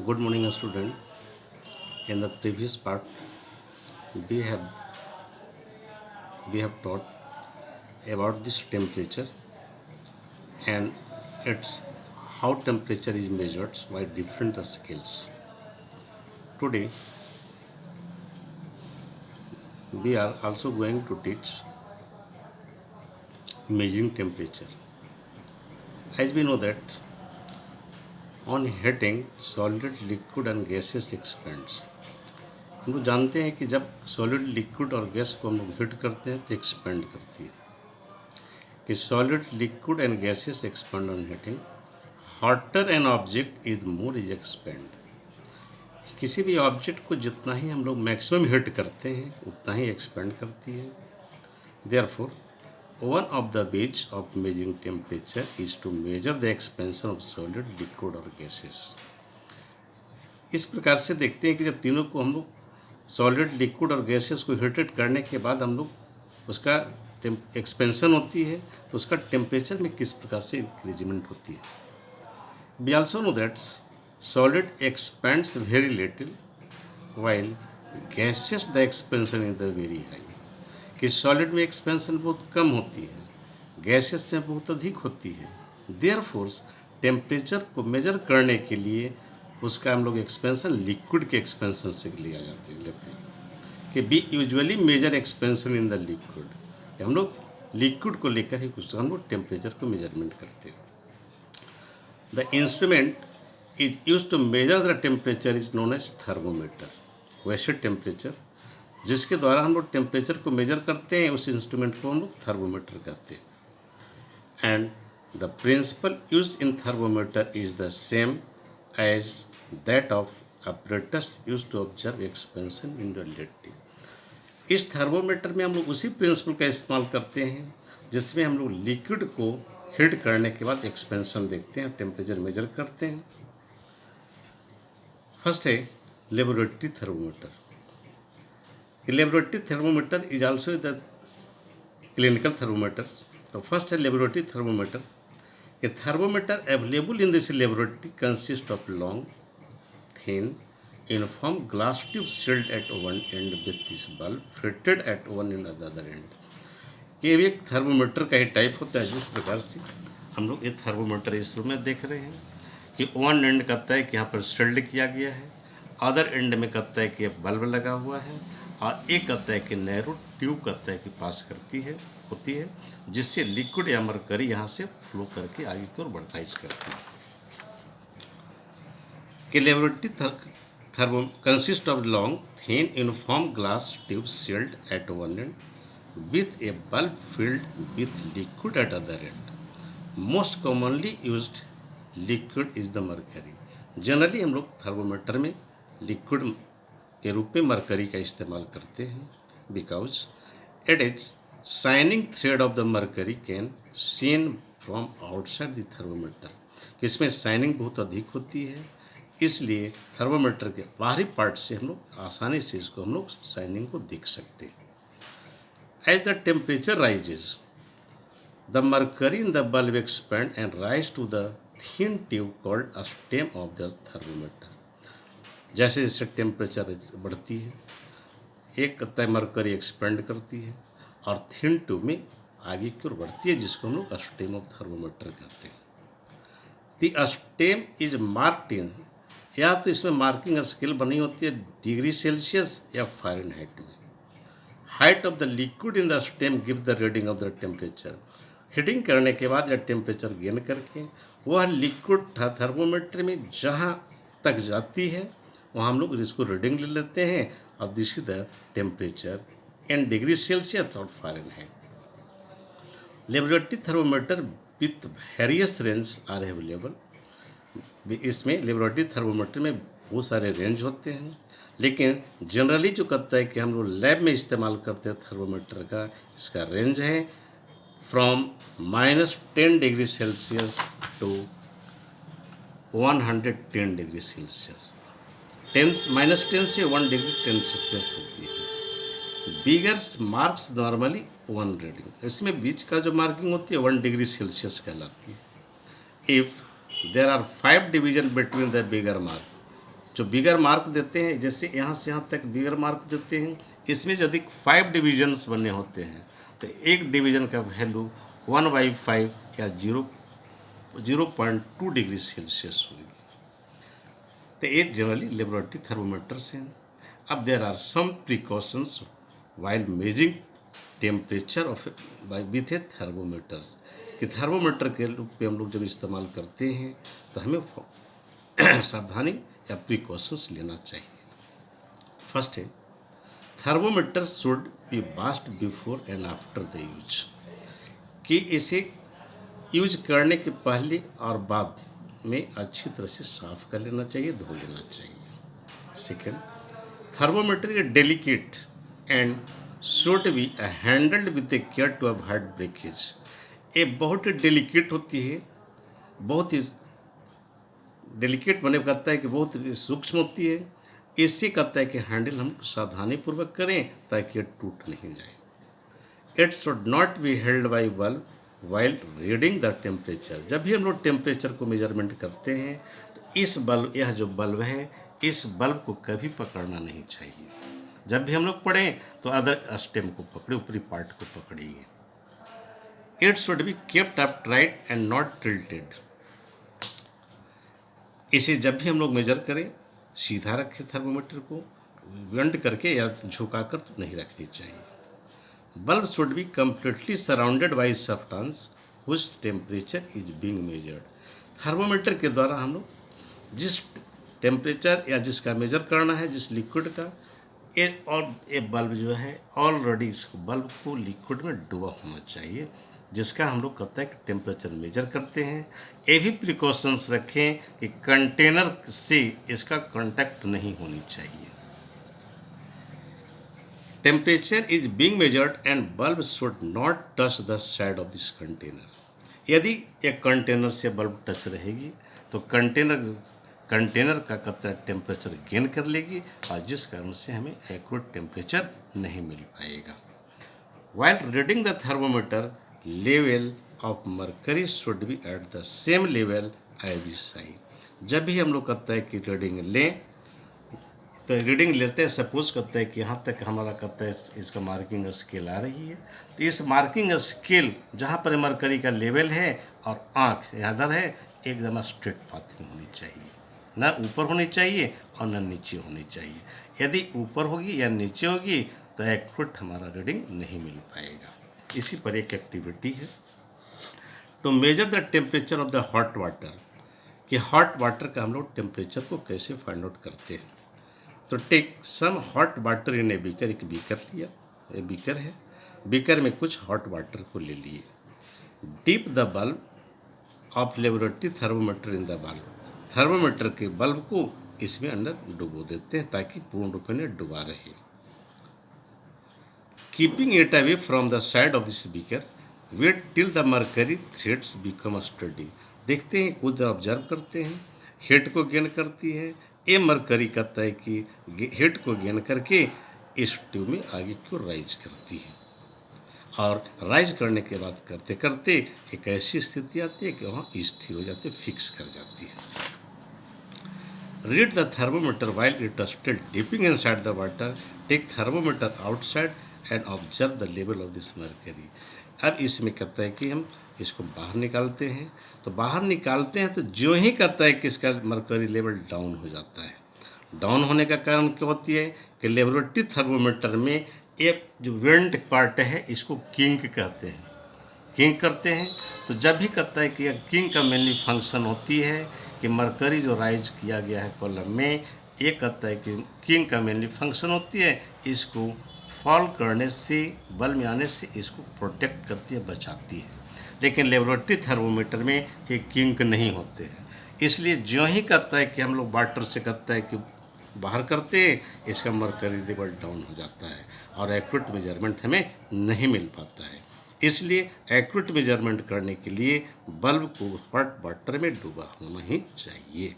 Good morning, student. In the previous part, we have we have taught about this temperature and its how temperature is measured by different scales. Today, we are also going to teach measuring temperature. As we know that on heating, solid, liquid and gases expands. हम लोग जानते हैं कि जब solid liquid और gas को हम लोग हीट करते हैं तो एक्सपेंड करती है कि solid liquid and gases expand on heating hotter an object is more is expand. किसी भी ऑब्जेक्ट को जितना ही हम लोग मैक्सिमम हीट करते हैं उतना ही एक्सपेंड करती है। Therefore one of the ways of measuring temperature is to measure the expansion of solid liquid और गैसेस। इस प्रकार से देखते हैं कि जब तीनों को हम लोग सॉलिड लिक्विड और गैसेस को हीटेड करने के बाद हम लोग उसका एक्सपेंशन होती है तो उसका टेम्परेचर में किस प्रकार से इंक्रीजमेंट होती है। We also know that solid expands very little while gases the expansion is the very high. कि सॉलिड में एक्सपेंशन बहुत कम होती है, गैसेस में बहुत अधिक होती है। देयरफॉर टेम्परेचर को मेजर करने के लिए उसका हम लोग एक्सपेंशन लिक्विड के एक्सपेंशन से लेते हैं कि we usually measure expansion in the liquid. हम लोग लिक्विड को लेकर ही कुछ हम लोग टेम्परेचर को मेजरमेंट करते हैं। The instrument is use to measure the temperature is known as thermometer. वैसे टेम्परेचर जिसके द्वारा हम लोग टेम्परेचर को मेजर करते हैं उस इंस्ट्रूमेंट को हम लोग थर्मोमीटर कहते हैं। And the principal use in thermometer is the same as that of apparatus used to observe expansion in reality। इस थर्मोमीटर में हम लोग उसी प्रिंसिपल का इस्तेमाल करते हैं जिसमें हम लोग लिक्विड को हीट करने के बाद एक्सपेंशन देखते हैं, टेम्परेचर मेजर करते हैं। फर्स्ट है laboratory thermometer. Laboratory thermometer is also the clinical thermometers. तो फर्स्ट है laboratory thermometer. A thermometer available in this laboratory consists of long, thin, uniform glass tube sealed at one end with this bulb fitted at one end at the other end। ये भी एक thermometer का ही type होता है। जिस प्रकार से हम लोग ये थर्मोमीटर इस रूम में देख रहे हैं कि वन एंड कहता है कि यहाँ पर सील्ड किया गया है, अदर एंड में कहता है कि बल्ब लगा हुआ है, और एक कहता है कि नैरो ट्यूब कहता है कि पास करती है होती है जिससे लिक्विड या मरकरी यहाँ से फ्लो करके आगे की ओर बढ़ता है। करती है कि laboratory thermo consist of long thin uniform glass tube sealed at one end with a bulb filled with liquid at other end. Most commonly used liquid is the mercury. Generally हम लोग थर्मोमीटर में liquid के रूप में mercury का इस्तेमाल करते हैं because it is shining thread of the mercury can seen from outside the thermometer. इसमें शाइनिंग बहुत अधिक होती है, इसलिए थर्मोमीटर के बाहरी पार्ट से हम लोग आसानी से इसको हम लोग शाइनिंग को देख सकते हैं। As the temperature rises the mercury in the bulb expand and rise to the thin tube called a stem of the thermometer. जैसे जैसे टेम्परेचर बढ़ती है एक कहता है मरकरी एक्सपेंड करती है और थिन ट्यूब में आगे की ओर बढ़ती है जिसको हम लोग स्टेम ऑफ थर्मोमीटर कहते हैं। The stem is marked in, या तो इसमें मार्किंग स्केल बनी होती है डिग्री सेल्सियस या फ़ारेनहाइट में। Height of the liquid in the stem give the reading of the temperature. Heating करने के बाद या टेम्परेचर गेन करके वह लिक्विड थर्मोमीटर में जहाँ तक जाती है वहाँ हम लोग इसको रीडिंग ले लेते हैं और this is the temperature in degree Celsius और Fahrenheit. Laboratory thermometer with various range are available. इसमें लेबोरेटरी थर्मोमीटर में बहुत सारे रेंज होते हैं, लेकिन जनरली जो कहता है कि हम लोग लैब में इस्तेमाल करते हैं थर्मोमीटर का, इसका रेंज है from -10 degree Celsius to 110 degree Celsius. -10 से 1 डिग्री 10 सेल्सियस होती है। Biggers marks normally 1 reading. इसमें बीच का जो मार्किंग होती है 1 डिग्री सेल्सियस कहलाती है। If there are 5 division between the bigger mark जो बिगर मार्क देते हैं, जैसे यहाँ से यहाँ तक बिगर मार्क देते हैं, इसमें यदि 5 डिविजन्स बने होते हैं तो एक डिवीजन का वैल्यू 1/5 या 0.2 डिग्री सेल्सियस होगी। तो ये जनरली लेबोरेटरी थर्मोमीटर्स हैं। अब there are some precautions while measuring temperature of with a thermometers, कि थर्मोमीटर के रूप पे हम लोग जब इस्तेमाल करते हैं तो हमें सावधानी या प्रिकॉशंस लेना चाहिए। फर्स्ट है, thermometer should be washed before and after the use, कि इसे यूज करने के पहले और बाद में अच्छी तरह से साफ कर लेना चाहिए, धो लेना चाहिए। Second, thermometer is delicate and should be handled with a care to avoid breakage. ये बहुत ही डेलिकेट होती है, बहुत ही डेलिकेट बने कहता है कि बहुत सूक्ष्म होती है। इससे कहता है कि हैंडल हम सावधानीपूर्वक करें ताकि ये टूट नहीं जाए। It should not be held by bulb while reading the temperature. जब भी हम लोग टेम्परेचर को मेजरमेंट करते हैं तो इस बल्ब, यह जो बल्ब है, इस बल्ब को कभी पकड़ना नहीं चाहिए। जब भी हम लोग पढ़ें तो अदर स्टेम को पकड़े, ऊपरी पार्ट को पकड़िए। It should be kept up right and not tilted. इसे जब भी हम लोग मेजर करें सीधा रखें, थर्मोमीटर को बेंड करके या झुकाकर तो नहीं रखनी चाहिए। Bulb should be completely surrounded by substance whose temperature is being measured. Thermometer के द्वारा हम लोग जिस टेम्परेचर या जिसका मेजर करना है, जिस लिक्विड का, ये बल्ब जो है ऑलरेडी इस बल्ब को लिक्विड में डूबा होना चाहिए, जिसका हम लोग कहते हैं कि टेम्परेचर मेजर करते हैं। ये भी प्रिकॉशंस रखें कि कंटेनर से इसका कांटेक्ट नहीं होनी चाहिए। Temperature is being measured and bulb should not touch the side of this container. यदि एक कंटेनर से बल्ब टच रहेगी तो कंटेनर का कहता है टेम्परेचर गेन कर लेगी और जिस कारण से हमें एक्यूरेट टेम्परेचर नहीं मिल पाएगा। While reading the thermometer, level of mercury should be at the same level as this side. जब भी हम लोग कहता है कि रीडिंग लें तो रीडिंग लेते हैं, सपोज करते हैं कि यहाँ तक हमारा कहता है इसका मार्किंग स्केल आ रही है, तो इस मार्किंग स्केल जहाँ पर मरकरी का लेवल है और आँख यहाँ दर है, एकदम स्ट्रेट पाथ में होनी चाहिए, ना ऊपर होनी चाहिए और ना नीचे होनी चाहिए। यदि ऊपर होगी या नीचे होगी तो एक्यूरेट हमारा रीडिंग नहीं मिल पाएगा। इसी पर एक एक्टिविटी है, to measure the temperature of the hot water, कि हॉट वाटर का हम लोग टेम्परेचर को कैसे फाइंड आउट करते हैं। तो take some hot water in a beaker, एक बीकर लिया, ये बीकर है, बीकर में कुछ हॉट वाटर को ले लिए, deep the bulb of laboratory thermometer in the bulb, thermometer के बल्ब को इसमें अंदर डुबो देते हैं ताकि पूर्ण रूप में डुबा रहे। Keeping it away from the side of this beaker, wait till the mercury threads become steady. देखते हैं, कुछ ऑब्जर्व करते हैं, हेड को गेन करती है, ये मरकरी कहता है कि हेड को गेन करके इस ट्यूब में आगे क्यों राइज करती है, और राइज करने के बाद करते करते एक ऐसी स्थिति आती है कि वहाँ स्थिर हो जाती है, फिक्स कर जाती है। Read the thermometer while it still dipping inside the water, take thermometer outside and observe the level of this mercury. अब इसमें कहता है कि हम इसको बाहर निकालते हैं, तो बाहर निकालते हैं तो जो ही कहता है कि इसका मरकरी लेवल डाउन हो जाता है। डाउन होने का कारण क्या होती है कि लेबोरेटरी थर्मोमीटर में ये जो वेंट पार्ट है इसको किंक कहते हैं, किंक करते हैं। तो जब भी कहता है कि यह किंक का मेनली फंक्शन होती है कि मरकरी जो राइज किया गया है कॉलम में, ये कहता है कि किंक का मेनली फंक्शन होती है इसको फॉल करने से, बल में आने से इसको प्रोटेक्ट करती है, बचाती है। लेकिन लेबोरेटरी थर्मोमीटर में ये किंक नहीं होते हैं, इसलिए जो ही कहता है कि हम लोग वाटर से कहता है कि बाहर करते हैं, इसका मरकरी लेवल डाउन हो जाता है और एक्यूरेट मेजरमेंट हमें नहीं मिल पाता है। इसलिए एक्यूरेट मेजरमेंट करने के लिए बल्ब को हॉट वाटर में डूबा होना ही चाहिए।